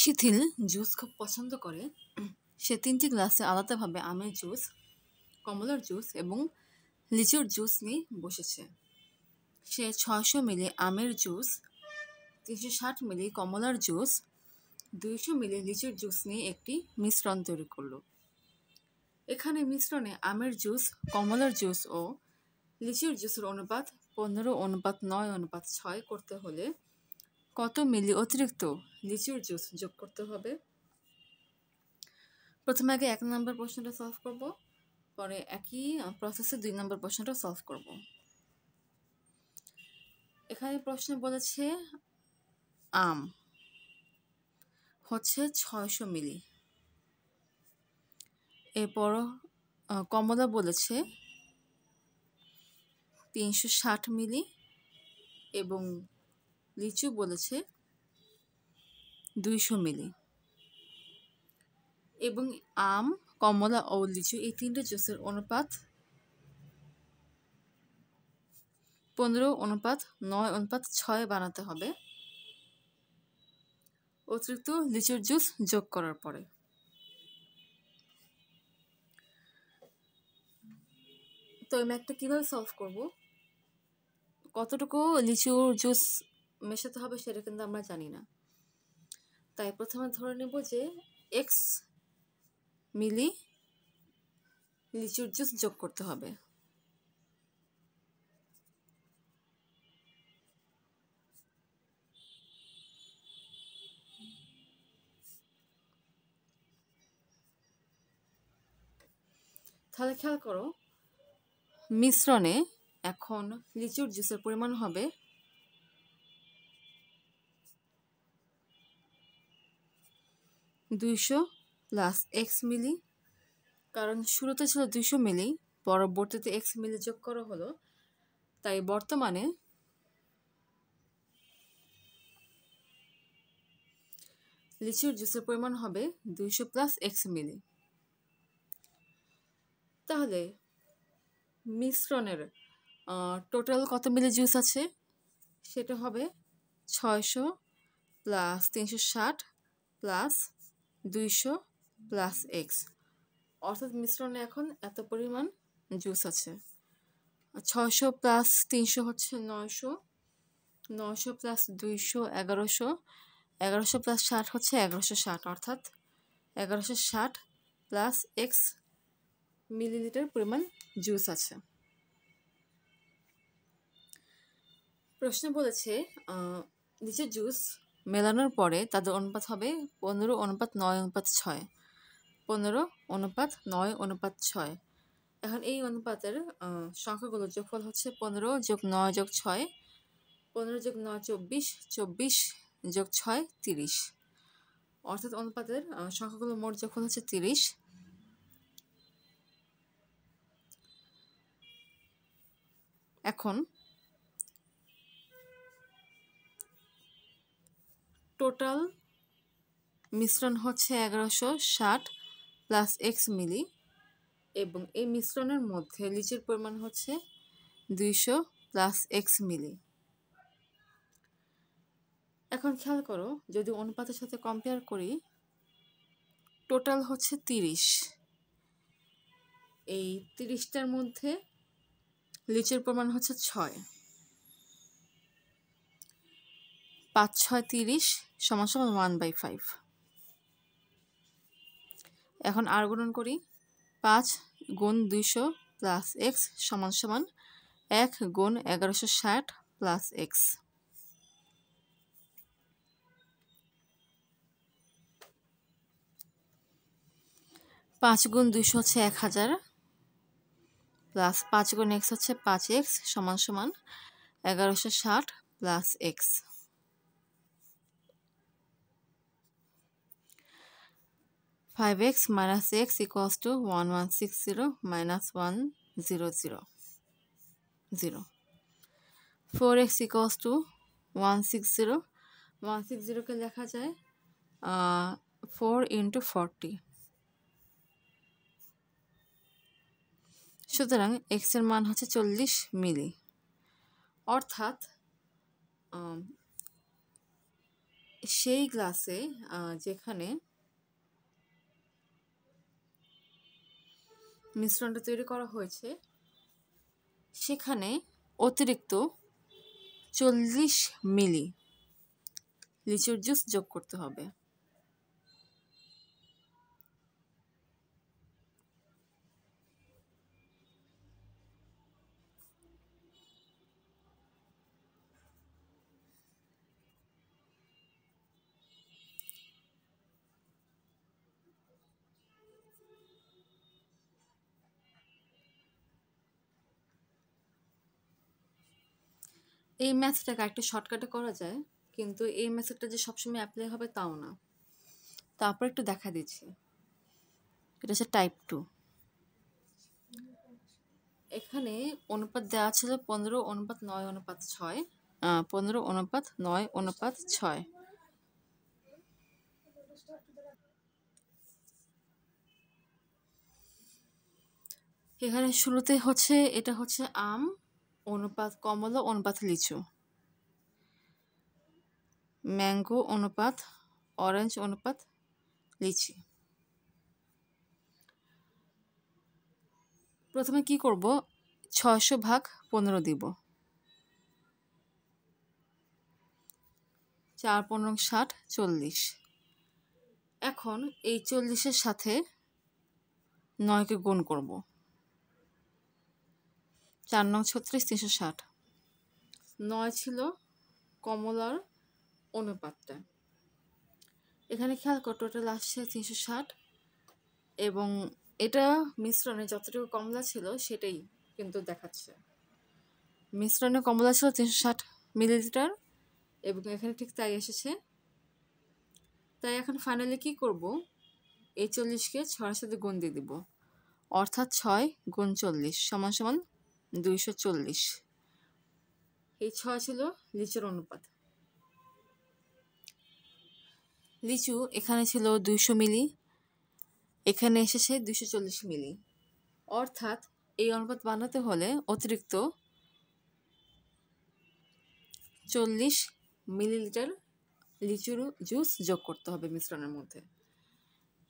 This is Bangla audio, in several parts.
শিথিল জুস খুব পছন্দ করে। সে ৩টি গ্লাসে আলাদাভাবে আমের জুস, কমলার জুস এবং লিচুর জুস নিয়ে বসেছে। সে ৬০০ মিলি আমের জুস, ৩৬০ মিলি কমলার জুস, ২০০ মিলি লিচুর জুস নিয়ে একটি মিশ্রণ তৈরি করল। এখানে মিশ্রণে আমের জুস, কমলার জুস ও লিচুর জুসের অনুপাত ১৫:৯:৬ করতে হলে কত মিলি অতিরিক্ত লিচুর জুস যোগ করতে হবে? প্রথমে আগে ১ নম্বর প্রশ্নটা সলভ করব, পরে একই প্রসেসে ২ নম্বর প্রশ্নটা সলভ করব। এখানে প্রশ্ন বলেছে আম হচ্ছে ৬০০ মিলি, এরপর কমলা বলেছে ৩৬০ মিলি এবং লিচু বলেছে ২০০ মিলি। এবং আম, কমলা ও লিচু এই ৩টে জুসের অনুপাত ১৫:৯:৬ বানাতে হবে অতিরিক্ত লিচুর জুস যোগ করার পরে। তো এই ম্যাথটা কীভাবে সলভ করব? কতটুকু লিচুর জুস মেশাতে হবে সেটা কিন্তু আমরা জানি না, তাই প্রথমে ধরে নেব যে এক্স মিলি লিচুর জুস যোগ করতে হবে। তাহলে খেয়াল করো, মিশ্রণে এখন লিচুর জুসের পরিমাণ হবে ২০০ প্লাস এক্স মিলি, কারণ শুরুতে ছিল ২০০ মিলি, পরবর্তীতে এক্স মিলি যোগ করা হলো, তাই বর্তমানে লিচুর জুসের পরিমাণ হবে ২০০ প্লাস এক্স মিলি। তাহলে মিশ্রণের টোটাল কত মিলি জুস আছে? সেটা হবে ৬০০ প্লাস ৩৬০ প্লাস ২০০ প্লাস এক্স, অর্থাৎ মিশ্রণে এখন এত পরিমাণ জুস আছে। ৬০০ প্লাস ৩০০ হচ্ছে ৯০০, ৯০০ প্লাস ২০০ ১১০০, ১১০০ প্লাস ৬০ হচ্ছে ১১৬০, অর্থাৎ ১১৬০ প্লাস এক্স মিলিলিটার পরিমাণ জুস আছে। প্রশ্ন বলেছে লিচুর জুস মেলানোর পরে তাদের অনুপাত হবে ১৫:৯:৬, ১৫:৯:৬। এখন এই অনুপাতের সংখ্যাগুলোর যোগফল হচ্ছে ১৫+৯+৬, ১৫+৯ ২৪, ২৪+৬ ৩০, অর্থাৎ অনুপাতের সংখ্যাগুলোর মোট যোগফল হচ্ছে ৩০। এখন টোটাল মিশ্রণ হচ্ছে ১১৬০ প্লাস এক্স মিলি এবং এই মিশ্রণের মধ্যে লিচুর পরিমাণ হচ্ছে ২০০ প্লাস এক্স মিলি। এখন খেয়াল করো, যদি অনুপাতের সাথে কম্পেয়ার করি, টোটাল হচ্ছে ৩০, এই ৩০টার মধ্যে লিচুর পরিমাণ হচ্ছে ৬, ৫ ৬ ৩০ সমান সমান 1/5। এখন আর গুণন করি, ৫ গুণ ২০০ প্লাস এক্স সমান সমান ১ গুণ ১১৬০ প্লাস এক্স। পাঁচ গুণ ২০০ হচ্ছে ১০০০ প্লাস ৫ গুণ এক্স হচ্ছে ৫x সমান সমান ১১৬০ plus x. 5x minus x equals to 1160 minus 100. 4x equals to 160. 160 কে লেখা যায় 4 into 40. সুতরাং x এর মান হচ্ছে 40 মিলি, অর্থাৎ সেই গ্লাসে যেখানে মিশ্রণটা তৈরি করা হয়েছে সেখানে অতিরিক্ত 40 মিলি লিচুর জুস যোগ করতে হবে। এই ম্যাথটাকে একটা শর্টকাটে করা যায়, কিন্তু এই মেথডটা যে সবসময় অ্যাপ্লাই হবে তাও না। তারপর একটু দেখা দিচ্ছি। এটা হচ্ছে টাইপ 2। এখানে অনুপাত দেওয়া ছিল 15:9:6, 15:9:6। এখানে শুরুতে হচ্ছে এটা হচ্ছে আম অনুপাত কমলা অনুপাত লিচু, ম্যাঙ্গো অনুপাত অরেঞ্জ অনুপাত লিচি। প্রথমে কি করব, 600/15 দিব। 4×15 = 40। এখন এই 40-এর সাথে 9কে গুণ করব। 4×9 = 36, 360। 9 ছিল কমলার অনুপাতটা। এখানে খেয়াল কর, টোটাল আসছে 360, এবং এটা মিশ্রণে যতটুকু কমলা ছিল সেটাই কিন্তু দেখাচ্ছে। মিশ্রণে কমলা ছিল 360 মিলিলিটার, এবং এখানে ঠিক তাই এসেছে। তাই এখন ফাইনালি কি করব, এই 40কে 6-এর সাথে গুণ দিয়ে দিব, অর্থাৎ 6 × 40 = 240। এই 6 ছিল লিচুর অনুপাত। লিচু এখানে ছিল 200 মিলি, এখানে এসেছে 240 মিলি, অর্থাৎ এই অনুপাত বানাতে হলে অতিরিক্ত 40 মিলিলিটার লিচুর জুস যোগ করতে হবে মিশ্রণের মধ্যে।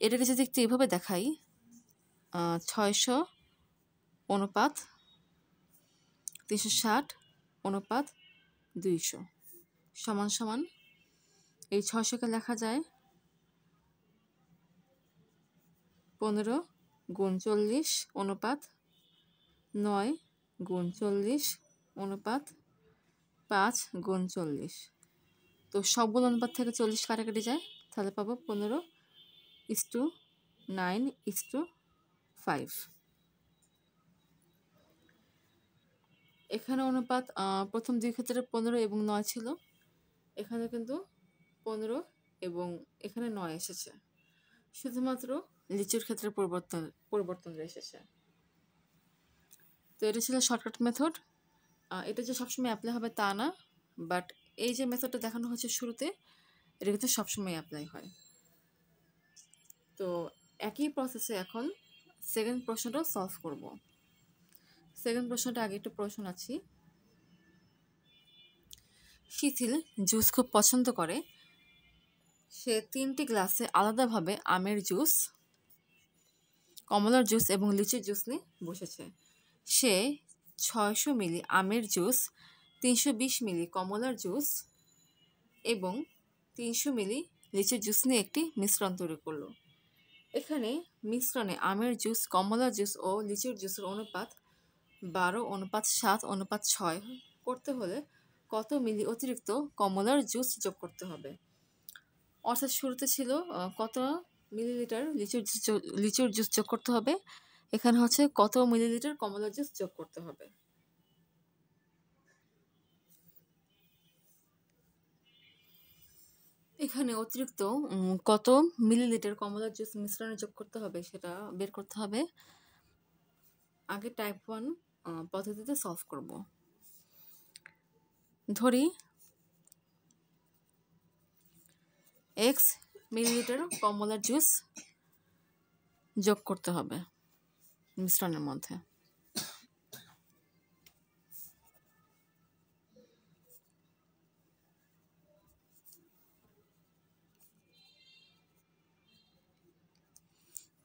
এটাকে যদি একটু এভাবে দেখাই, 600 অনুপাত 360 অনুপাত 200 সমান এই 600কে লেখা যায় 15 × 40 অনুপাত 9 × 40 অনুপাত 5 × 40। তো সবগুলো অনুপাত থেকে 40 কাটাকাটি যায়, তাহলে পাবো 15:9:5। এখানে অনুপাত প্রথম দুই ক্ষেত্রে 15 এবং 9 ছিল, এখানে কিন্তু 15 এবং এখানে 9 এসেছে, শুধুমাত্র লিচুর ক্ষেত্রে পরিবর্তন এসেছে। তো এটা ছিল শর্টকাট মেথড। এটা যে সবসময় অ্যাপ্লাই হবে তা না, বাট এই যে মেথডটা দেখানো হচ্ছে শুরুতে, এটা কিন্তু সবসময় অ্যাপ্লাই হয়। তো একই প্রসেসে এখন সেকেন্ড প্রশ্নটাও সলভ করব। সেকেন্ড প্রশ্নটা আগে একটু প্রশ্ন আছি। শিথিল জুস খুব পছন্দ করে। সে 3টি গ্লাসে আলাদাভাবে আমের জুস, কমলার জুস এবং লিচুর জুস নিয়ে বসেছে। সে 600 মিলি আমের জুস, 320 মিলি কমলার জুস এবং 300 মিলি লিচুর জুস নিয়ে একটি মিশ্রণ তৈরি করলো। এখানে মিশ্রণে আমের জুস, কমলার জুস ও লিচুর জুসের অনুপাত 12:7:6 করতে হলে কত মিলি অতিরিক্ত কমলার জুস যোগ করতে হবে? অর্থাৎ শুরুতে ছিল কত মিলিলিটার লিচুর জুস যোগ করতে হবে, এখানে হচ্ছে কত মিলিলিটার কমলার জুস যোগ করতে হবে। এখানে অতিরিক্ত কত মিলিলিটার কমলার জুস মিশ্রণে যোগ করতে হবে সেটা বের করতে হবে। আগে টাইপ 1 পদ্ধতিতে সলভ করব। ধরি x মিলিলিটার কমলার জুস যোগ করতে হবে মিশ্রণের মধ্যে।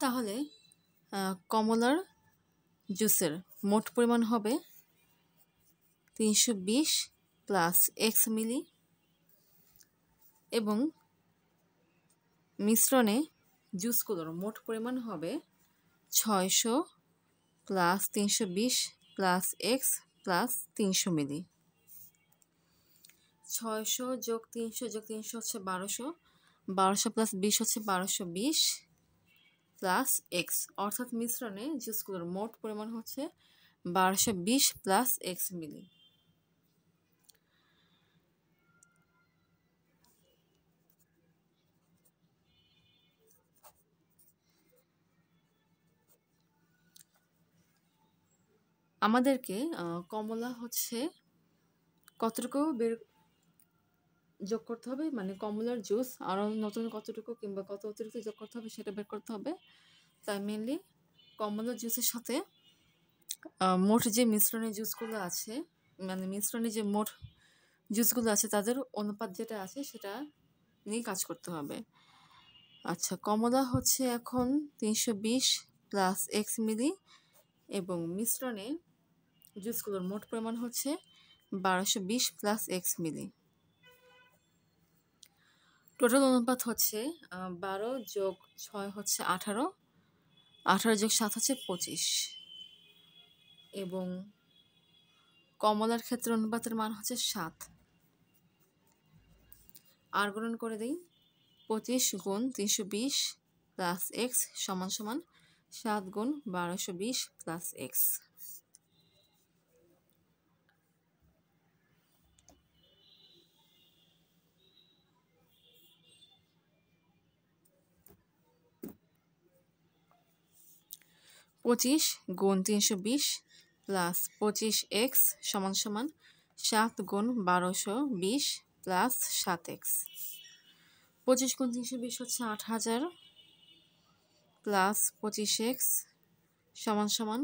তাহলে কমলার জুসের মোট পরিমাণ হবে 320 প্লাস x মিলি এবং মিশ্রণে জুসগুলোর মোট পরিমাণ হবে 600 প্লাস 320 প্লাস x প্লাস 300 মিলি। 600 যোগ 300 যোগ 300 হচ্ছে 1200, 1200 প্লাস 20 হচ্ছে 1220 প্লাস x, অর্থাৎ মিশ্রণে জুসগুলোর মোট পরিমাণ হচ্ছে 1220 প্লাস x মিলি। আমাদেরকে কমলা হচ্ছে কতটুকু যোগ করতে হবে, মানে কমলার জুস আরও নতুন কতটুকু কিংবা কত অতিরিক্ত যোগ করতে হবে সেটা বের করতে হবে। তাই মেনলি কমলার জুসের সাথে মোট যে মিশ্রণের জুসগুলো আছে, মানে মিশ্রণে যে মোট জুসগুলো আছে তাদের অনুপাত যেটা আছে সেটা নিয়ে কাজ করতে হবে। আচ্ছা, কমলা হচ্ছে এখন 320 প্লাস x মিলি এবং মিশ্রণে জুসগুলোর মোট পরিমাণ হচ্ছে 1220 প্লাস x মিলি। টোটাল অনুপাত হচ্ছে 12 যোগ 6 হচ্ছে 18, 18 যোগ 7 হচ্ছে 25 এবং কমলার ক্ষেত্রে অনুপাতের মান হচ্ছে 7। আর গুণন করে দিই, 25 গুণ 320 প্লাস x সমান সমান 7 গুণ 1220 প্লাস x। পঁচিশ গুণ 320 প্লাস 25x সমান সমান 7 গুণ 1220 প্লাস 7x। 25 গুণ 320 হচ্ছে 8000 প্লাস 25x সমান সমান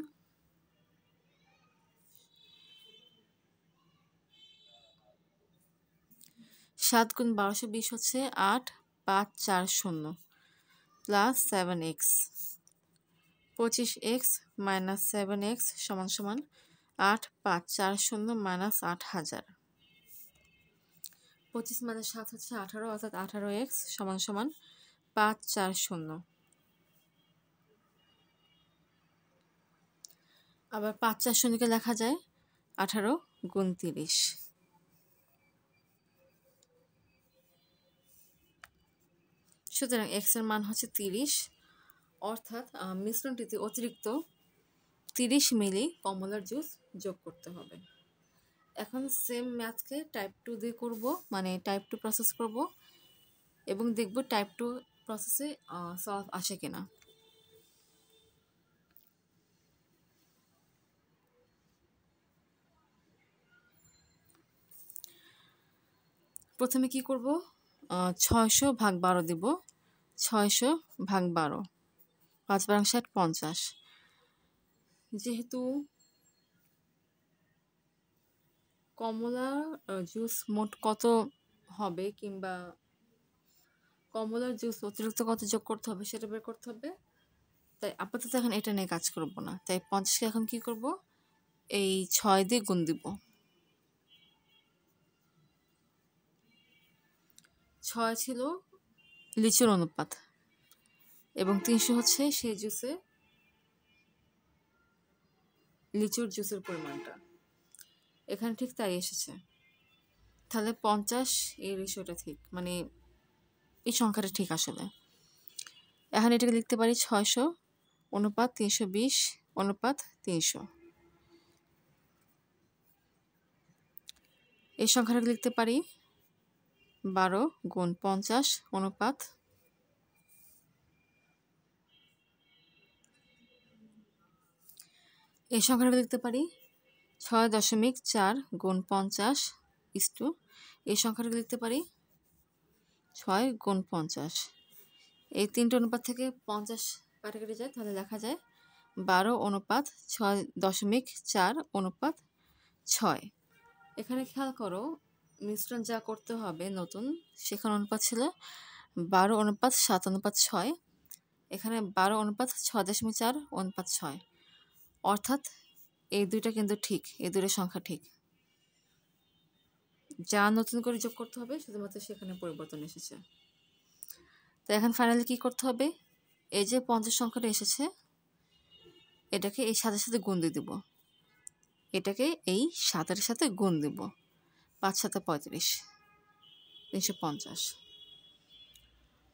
7 গুণ 1220 হচ্ছে 8540 plus 7x। 25x minus 7x সমান সমান 8540 মাইনাস 8000। 25 মাইনাস 7 হচ্ছে 18, অর্থাৎ 18x সমান সমান 540। আবার 540কে লেখা যায় 18 গুণ 30। সুতরাং x এর মান হচ্ছে 30, অর্থাৎ মিশ্রণটিতে অতিরিক্ত 30 মিলি কমলার জুস যোগ করতে হবে। এখন সেম ম্যাথকে টাইপ 2 দিয়ে করব, মানে টাইপ 2 প্রসেস করব এবং দেখব টাইপ 2 প্রসেসে সলভ আসে কিনা। প্রথমে কি করব, 600 ভাগ 12 দিব। 600 ভাগ 12, 5 বারং 60, 50। যেহেতু কমলা জুস মোট কত হবে কিংবা কমলার জুস অতিরিক্ত কত যোগ করতে হবে সেটা বের করতে হবে, তাই আপাতত এখন এটা নিয়ে কাজ করব না। তাই 50কে এখন কি করব, এই 6 দিয়ে গুণ দিব। 6 ছিল লিচুর অনুপাত এবং 300 হচ্ছে সেই জুসে লিচুর জুসের পরিমাণটা। এখানে ঠিক তাই এসেছে। তাহলে 50 এই রেশিওটা ঠিক, মানে এই সংখ্যাটা ঠিক আসলে। এখন এটাকে লিখতে পারি 600 অনুপাত 320 অনুপাত 300। এই সংখ্যাটাকে লিখতে পারি 12 গুণ 50 অনুপাত এই সংখ্যাটাকে লিখতে পারি 6.4 গুণ 50 ইস্টু এই সংখ্যাটাকে লিখতে পারি 6 গুণ 50। এই তিনটে অনুপাত থেকে 50 কাটাকাটি যায়, তাহলে লেখা যায় 12 অনুপাত 6.4 অনুপাত 6। এখানে খেয়াল করো, মিশ্রণ যা করতে হবে নতুন সেখানে অনুপাত ছিল 12 অনুপাত 7 অনুপাত 6 এখানে 12:6.4:6, অর্থাৎ এই দুইটা কিন্তু ঠিক, এই দুইটা সংখ্যা ঠিক। যা নতুন করে যোগ করতে হবে শুধুমাত্র সেখানে পরিবর্তন এসেছে। তো এখন ফাইনালি কী করতে হবে, এই যে 50 সংখ্যাটা এসেছে এটাকে এই 7-এর সাথে গুণ দিয়ে দেব, এটাকে এই 7-এর সাথে গুণ দেব, 5-7 35, 350।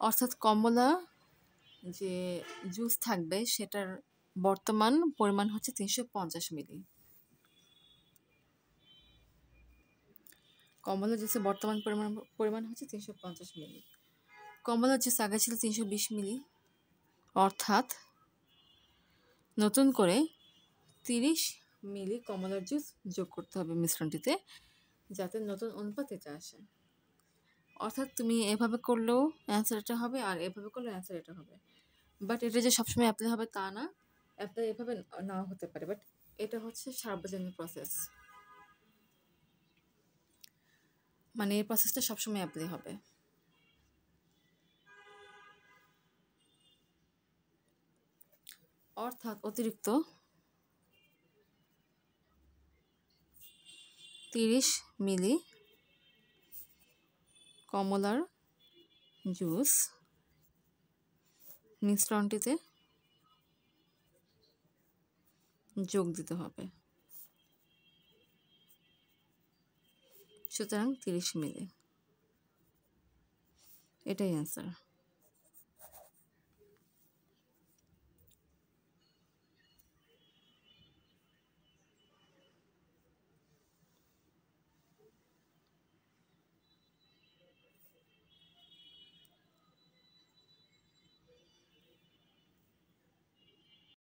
অর্থাৎ কমলা যে জুস থাকবে সেটার বর্তমান পরিমাণ হচ্ছে 350 মিলি। কমলা জুসের বর্তমান পরিমাণ হচ্ছে 350 মিলি। কমলা জুস আগে ছিল 320 মিলি, অর্থাৎ নতুন করে 30 মিলি কমলার জুস যোগ করতে হবে মিশ্রণটিতে, যাতে নতুন অনুপাত এটা আসে। অর্থাৎ তুমি এভাবে করলেও অ্যান্সার এটা হবে, আর এভাবে করলেও অ্যান্সার এটা হবে। বাট এটা যে সবসময় অ্যাপ্লাই হবে তা না, অ্যাপ্লাই এভাবে নাও হতে পারে, বাট এটা হচ্ছে সার্বজনীন প্রসেস, মানে এই প্রসেসটা সবসময় অ্যাপ্লাই হবে। অর্থাৎ অতিরিক্ত 30 মিলি কমলার জুস মিশ্রণটিতে যোগ দিতে হবে, সুতরাং 30 মিলি, এটাই অ্যান্সার।